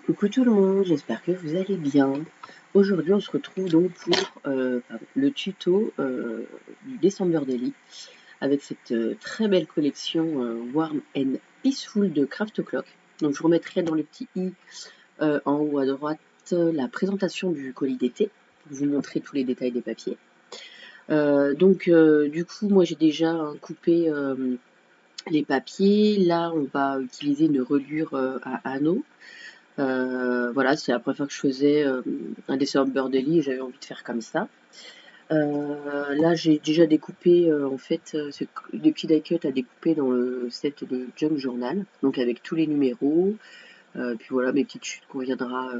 Coucou tout le monde, j'espère que vous allez bien. Aujourd'hui, on se retrouve donc pour le tuto du December Daily avec cette très belle collection Warm and Peaceful de Craft Clock. Donc, je vous remettrai dans le petit i en haut à droite la présentation du colis d'été pour vous montrer tous les détails des papiers. Du coup, moi j'ai déjà coupé les papiers. Là, on va utiliser une reliure à anneaux. Voilà, c'est la première fois que je faisais un dessin Daily et j'avais envie de faire comme ça. Là, j'ai déjà découpé, en fait, des petits die cuts à découper dans le set de Junk Journal, donc avec tous les numéros. Puis voilà, mes petites chutes qu'on viendra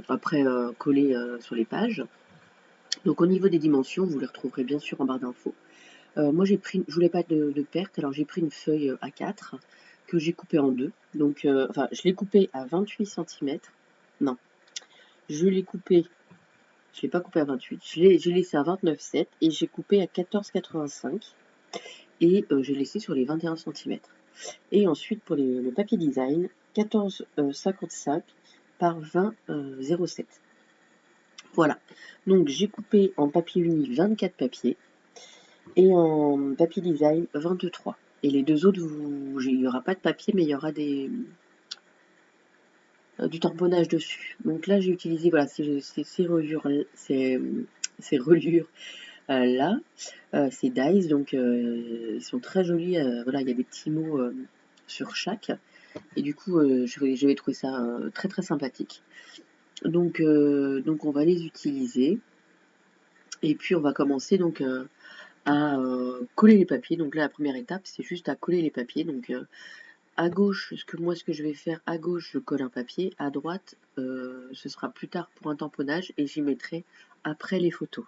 après coller sur les pages. Donc au niveau des dimensions, vous les retrouverez bien sûr en barre d'infos. Moi, je voulais pas de perte, alors j'ai pris une feuille A4 que j'ai coupée en deux. Donc, enfin, je l'ai coupée à 28 centimètres. Non, je l'ai coupée, je l'ai pas coupée à 28. J'ai laissé à 29,7 et j'ai coupé à 14,85 et j'ai laissé sur les 21 centimètres. Et ensuite, pour le papier design, 14,55 par 20,07. Voilà. Donc, j'ai coupé en papier uni 24 papiers et en papier design 23. Et les deux autres, il n'y aura pas de papier, mais il y aura du tamponnage dessus. Donc là, j'ai utilisé voilà, ces reliures, ces reliures là, ces dies. Donc, ils sont très jolis. Voilà, il y a des petits mots sur chaque. Et du coup, j'avais trouvé ça très très sympathique. Donc, on va les utiliser. Et puis, on va commencer donc à coller les papiers. Donc là, la première étape, c'est juste à coller les papiers. Donc à gauche, ce que je vais faire, à gauche, je colle un papier. À droite, ce sera plus tard pour un tamponnage et j'y mettrai après les photos.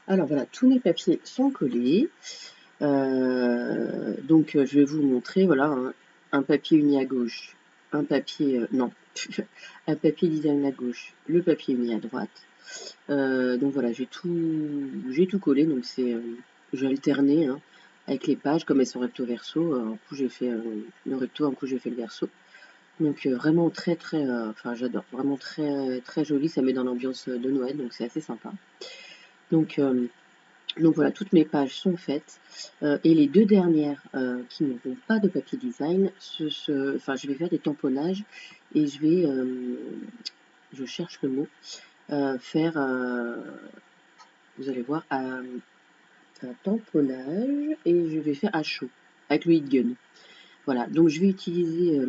Alors voilà, tous mes papiers sont collés. Je vais vous montrer, voilà, un papier uni à gauche, un papier, non, un papier design à gauche, le papier uni à droite. Donc voilà, j'ai tout collé, donc j'ai alterné hein, avec les pages, comme elles sont recto verso. Un coup j'ai fait le recto, un coup j'ai fait le verso. Donc vraiment très très, enfin j'adore, vraiment très très joli, ça met dans l'ambiance de Noël, donc c'est assez sympa. Donc, euh, donc voilà, toutes mes pages sont faites. Et les deux dernières qui n'auront pas de papier design, enfin, je vais faire des tamponnages et je cherche le mot, faire, vous allez voir, un tamponnage et je vais faire à chaud avec le heat gun. Voilà, donc je vais utiliser,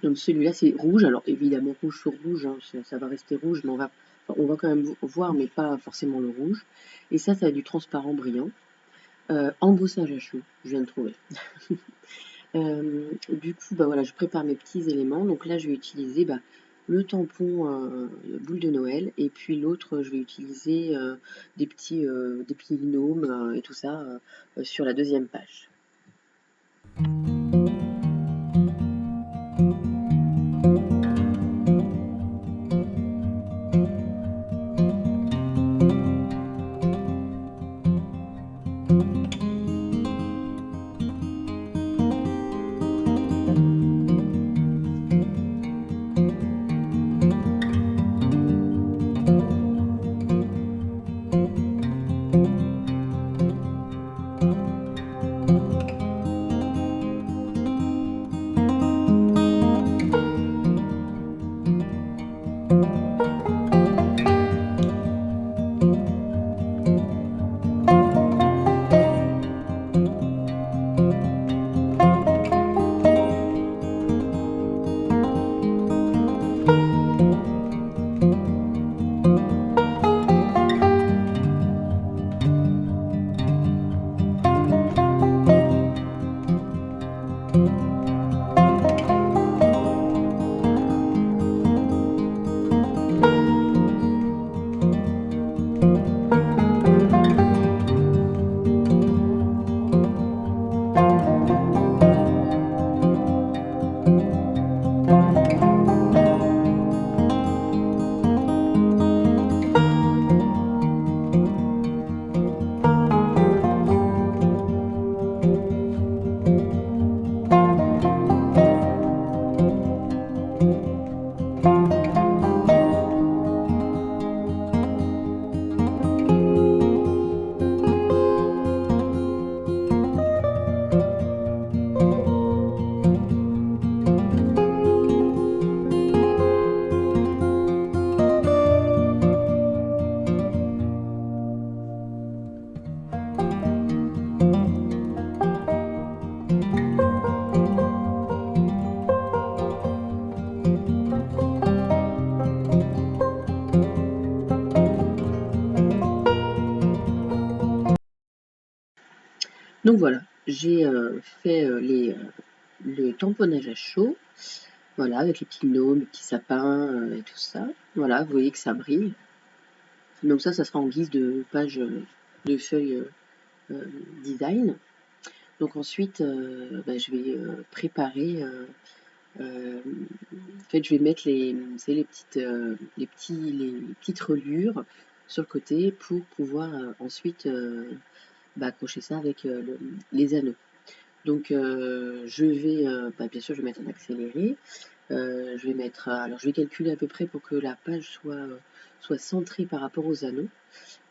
donc celui-là c'est rouge, alors évidemment rouge sur rouge, hein, ça va rester rouge, mais on va quand même voir, mais pas forcément le rouge. Et ça va être du transparent brillant. Embossage à chaud, je viens de trouver. Du coup, bah voilà, je prépare mes petits éléments. Donc là, je vais utiliser le tampon boule de Noël et puis l'autre, je vais utiliser des petits gnomes et tout ça sur la deuxième page. Donc voilà, j'ai fait le tamponnage à chaud, voilà, avec les petits gnomes, les petits sapins et tout ça. Voilà, vous voyez que ça brille. Donc ça sera en guise de page de feuille euh, design. Donc ensuite, je vais préparer. En fait, je vais mettre les petites, les petites reliures sur le côté pour pouvoir ensuite accrocher ça avec les anneaux. Donc je vais, bien sûr, je vais mettre en accéléré. Je vais mettre, alors je vais calculer à peu près pour que la page soit centrée par rapport aux anneaux.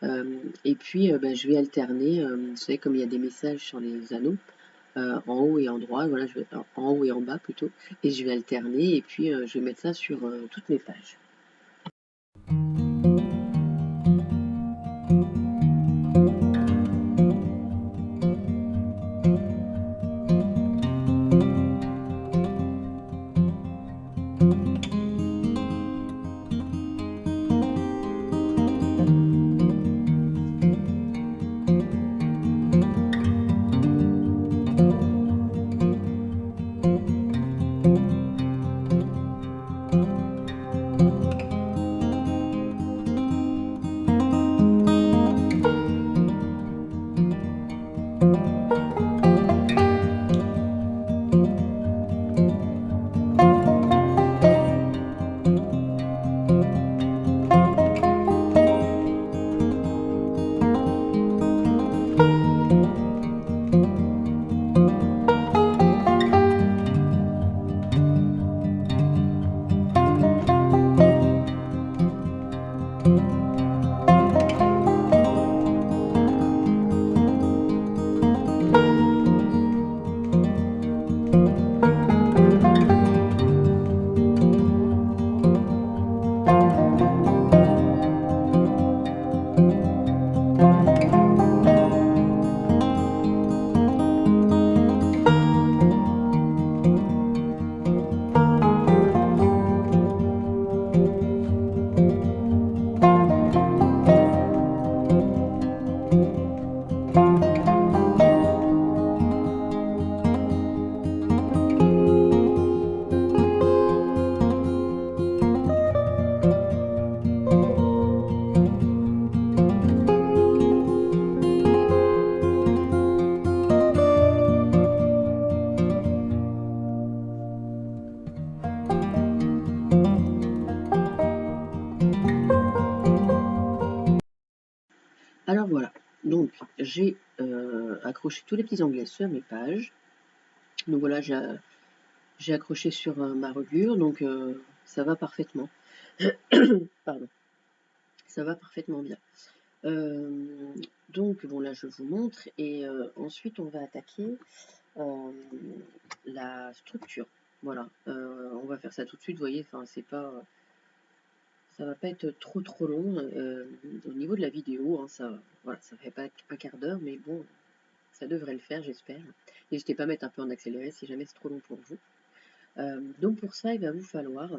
Et puis je vais alterner, vous savez comme il y a des messages sur les anneaux, en haut et en droit, voilà, en haut et en bas plutôt, et je vais alterner et puis je vais mettre ça sur toutes mes pages. Alors voilà, donc j'ai accroché tous les petits onglets sur mes pages. Donc voilà, j'ai accroché sur ma reliure, donc ça va parfaitement. Pardon, ça va parfaitement bien. Donc bon là je vous montre et ensuite on va attaquer la structure. Voilà, on va faire ça tout de suite, vous voyez, enfin c'est pas, ça va pas être trop long au niveau de la vidéo, hein, ça, voilà, ça fait pas un quart d'heure, mais bon, ça devrait le faire, j'espère. N'hésitez pas à mettre un peu en accéléré si jamais c'est trop long pour vous. Donc pour ça, il va vous falloir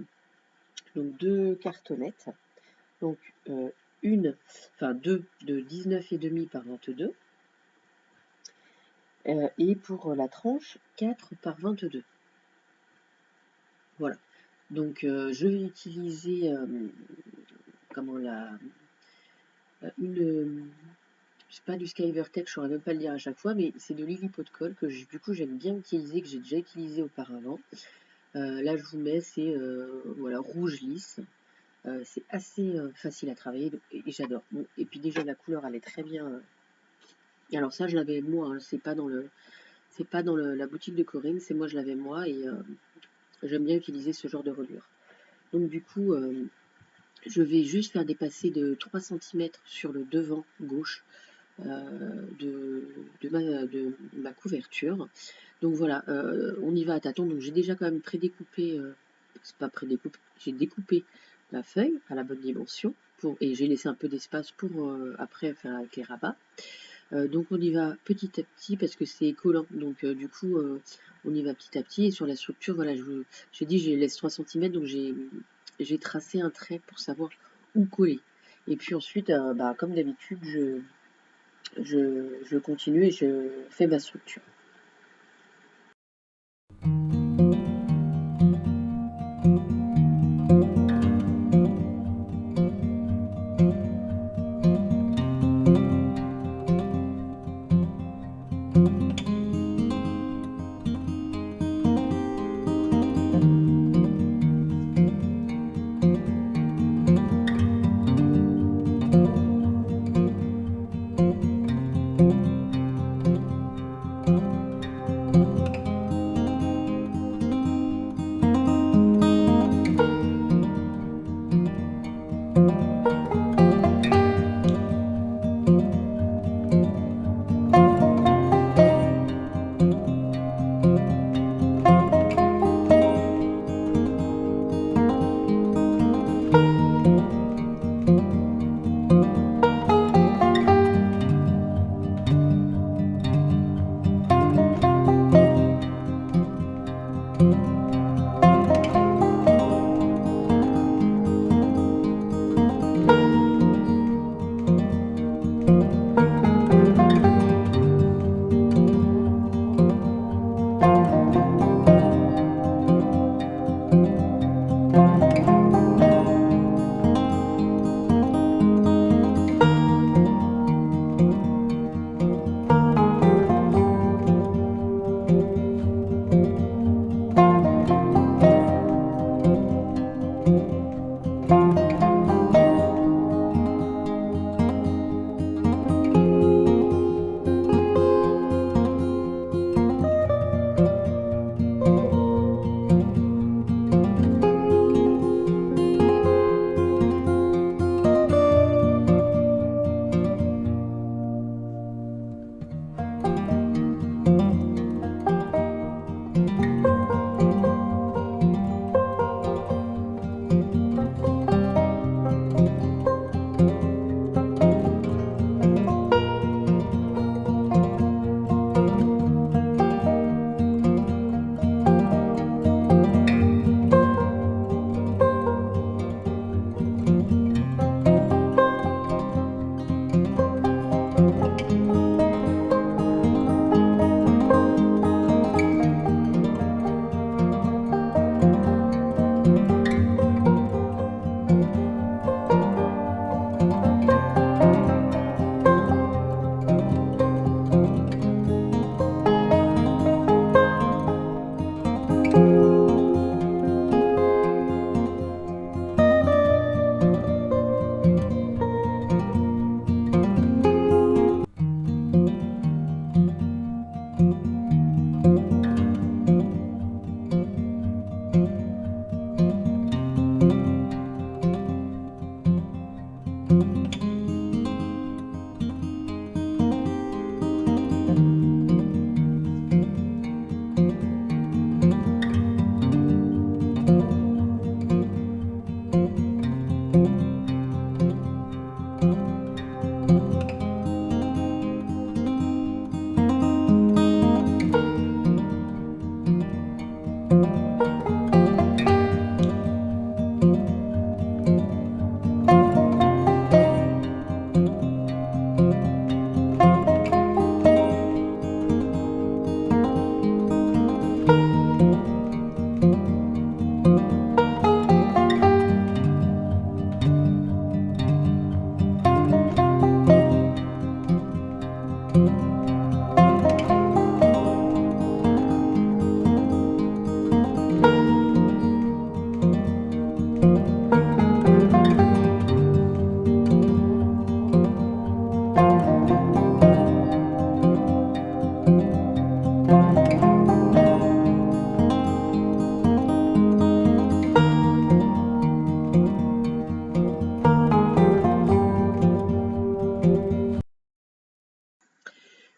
donc 2 cartonnettes, donc deux de 19,5 par 22, et pour la tranche 4 par 22. Voilà. Donc je vais utiliser c'est pas du Skyvertex, je saurais même pas le dire à chaque fois, mais c'est de Lilliput Colle que du coup j'aime bien utiliser, que j'ai déjà utilisé auparavant. Là je vous mets, c'est voilà, rouge lisse. C'est assez facile à travailler et j'adore. Bon, et puis déjà la couleur elle est très bien. Alors ça je l'avais moi, hein, c'est pas dans la boutique de Corinne, c'est moi je l'avais moi et j'aime bien utiliser ce genre de reliure. Donc du coup je vais juste faire dépasser de 3 cm sur le devant gauche de ma couverture. Donc voilà, on y va à tâtons. Donc j'ai déjà quand même prédécoupé, c'est pas prédécoupé, j'ai découpé la feuille à la bonne dimension et j'ai laissé un peu d'espace pour après faire avec les rabats. Donc on y va petit à petit parce que c'est collant. Donc du coup on y va petit à petit et sur la structure, voilà, j'ai dit je laisse 3 cm, donc j'ai tracé un trait pour savoir où coller. Et puis ensuite, comme d'habitude, je continue et je fais ma structure.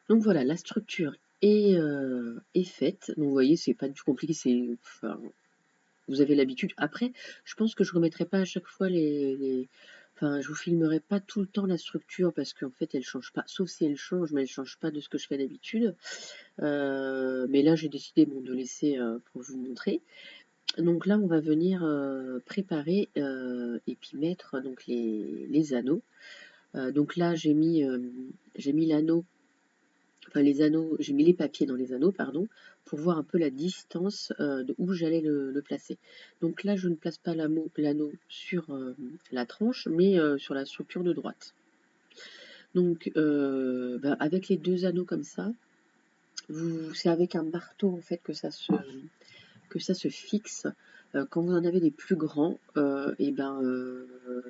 Donc voilà, la structure est faite. Donc vous voyez, c'est pas du tout compliqué, enfin, vous avez l'habitude. Après, je pense que je remettrai pas à chaque fois enfin, je vous filmerai pas tout le temps la structure parce qu'en fait, elle change pas. Sauf si elle change, mais elle change pas de ce que je fais d'habitude. Mais là, j'ai décidé bon, de laisser pour vous montrer. Donc là, on va venir préparer et puis mettre donc les anneaux. Donc là, j'ai mis l'anneau, enfin les anneaux, j'ai mis les papiers dans les anneaux, pardon, pour voir un peu la distance de où j'allais le placer. Donc là, je ne place pas l'anneau sur la tranche, mais sur la structure de droite. Donc avec les deux anneaux comme ça, c'est avec un marteau en fait que ça se fixe. Quand vous en avez des plus grands, et ben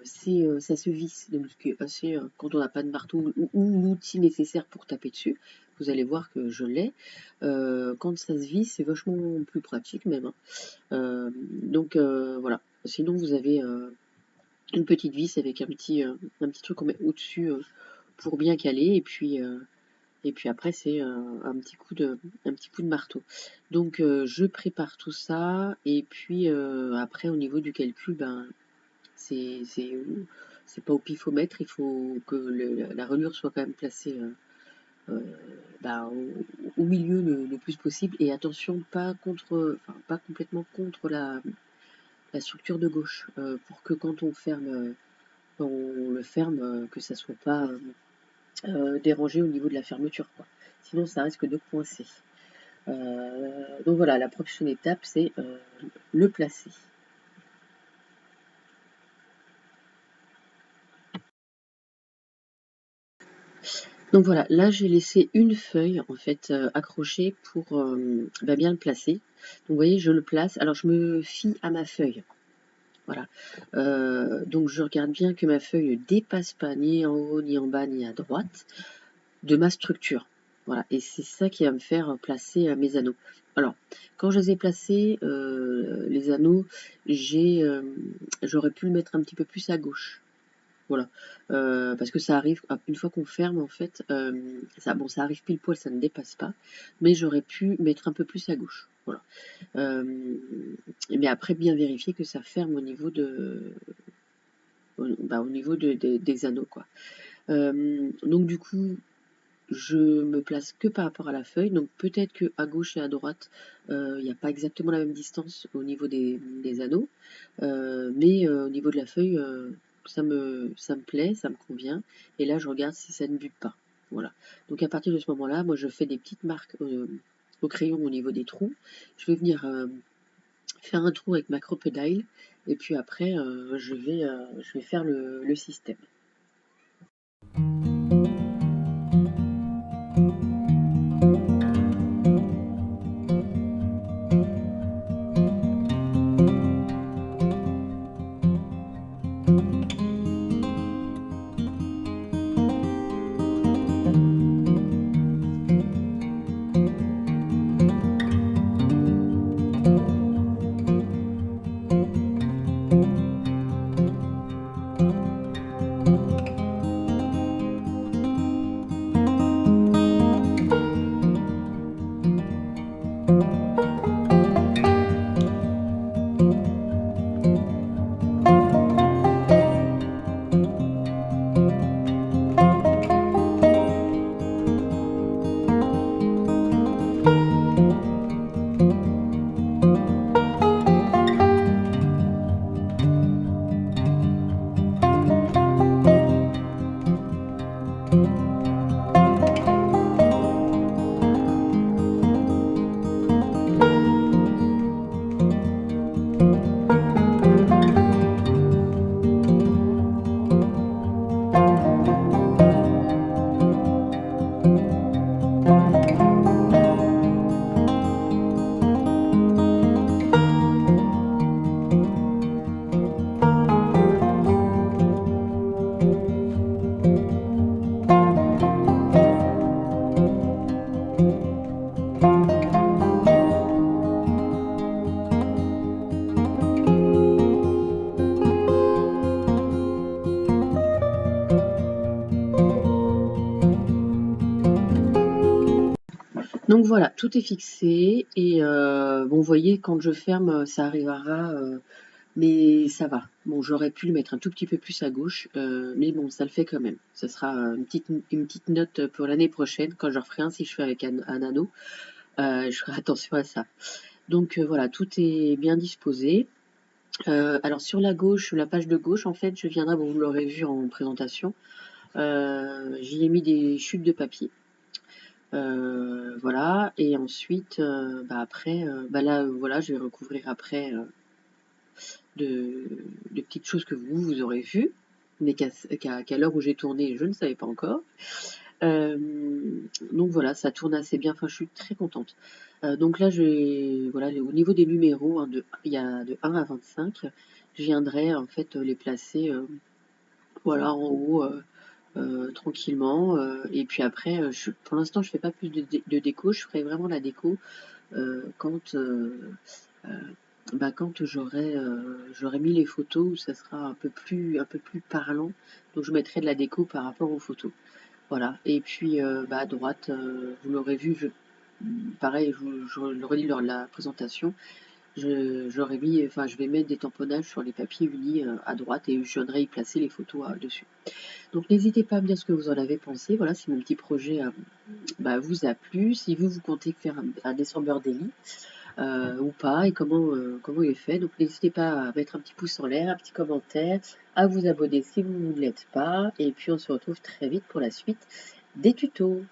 ça se visse. Donc, ce qui est assez, quand on n'a pas de marteau ou l'outil nécessaire pour taper dessus, vous allez voir que je l'ai. Quand ça se visse, c'est vachement plus pratique même, hein. Donc voilà. Sinon, vous avez une petite vis avec un petit truc qu'on met au-dessus pour bien caler. Et puis après, c'est un petit coup de marteau. Donc, je prépare tout ça. Et puis, après, au niveau du calcul, ben, c'est pas au pifomètre. Il faut que la reliure soit quand même placée euh, ben, au milieu le plus possible. Et attention, pas complètement contre la structure de gauche. Pour que quand on le ferme, que ça soit pas dérangé au niveau de la fermeture, quoi. Sinon, ça risque de coincer. Donc voilà, la prochaine étape, c'est le placer. Donc voilà, là j'ai laissé une feuille en fait accrochée pour bien le placer. Donc vous voyez, je le place. Alors je me fie à ma feuille. Voilà. Donc je regarde bien que ma feuille ne dépasse pas ni en haut, ni en bas, ni à droite de ma structure. Voilà, et c'est ça qui va me faire placer mes anneaux. Alors, quand je les ai placés, les anneaux, j'aurais pu le mettre un petit peu plus à gauche. Voilà, parce que ça arrive, une fois qu'on ferme, en fait, ça arrive pile poil, ça ne dépasse pas, mais j'aurais pu mettre un peu plus à gauche. Voilà. Mais après, bien vérifier que ça ferme au niveau au niveau des anneaux, quoi. Donc du coup, je me place que par rapport à la feuille, donc peut-être que à gauche et à droite, il n'y a pas exactement la même distance au niveau des anneaux, mais au niveau de la feuille, ça me plaît, ça me convient, et là je regarde si ça ne bute pas. Voilà. Donc à partir de ce moment-là, moi je fais des petites marques au crayon au niveau des trous. Je vais venir faire un trou avec ma crocodile, et puis après je vais faire le système. voilà, tout est fixé et bon, vous voyez, quand je ferme, ça arrivera, mais ça va. Bon, j'aurais pu le mettre un tout petit peu plus à gauche, mais bon, ça le fait quand même. Ça sera une petite note pour l'année prochaine, quand je referai un, si je fais avec un anneau, je ferai attention à ça. Donc voilà, tout est bien disposé. Alors sur la gauche, la page de gauche, en fait, je viendrai, bon, vous l'aurez vu en présentation, j'y ai mis des chutes de papier. Voilà, et ensuite, bah après, bah là, voilà, je vais recouvrir après de petites choses que vous aurez vues, mais qu'à l'heure où j'ai tourné, je ne savais pas encore. Euh, donc voilà, ça tourne assez bien, enfin je suis très contente. Donc là, voilà, au niveau des numéros, hein, il y a de 1 à 25, je viendrai en fait les placer voilà, en haut, tranquillement. Et puis après, pour l'instant, je fais pas plus de déco, je ferai vraiment la déco quand, euh, bah, quand j'aurai mis les photos, où ça sera un peu plus parlant. Donc je mettrai de la déco par rapport aux photos. Voilà. Et puis bah, à droite, vous l'aurez vu, pareil, je le redis lors de la présentation, je vais mettre des tamponnages sur les papiers unis à droite et je viendrai y placer les photos dessus. Donc n'hésitez pas à me dire ce que vous en avez pensé. Voilà, si mon petit projet bah, vous a plu, si vous comptez faire un December Daily ou pas, et comment il est fait. Donc n'hésitez pas à mettre un petit pouce en l'air, un petit commentaire, à vous abonner si vous ne l'êtes pas, et puis on se retrouve très vite pour la suite des tutos.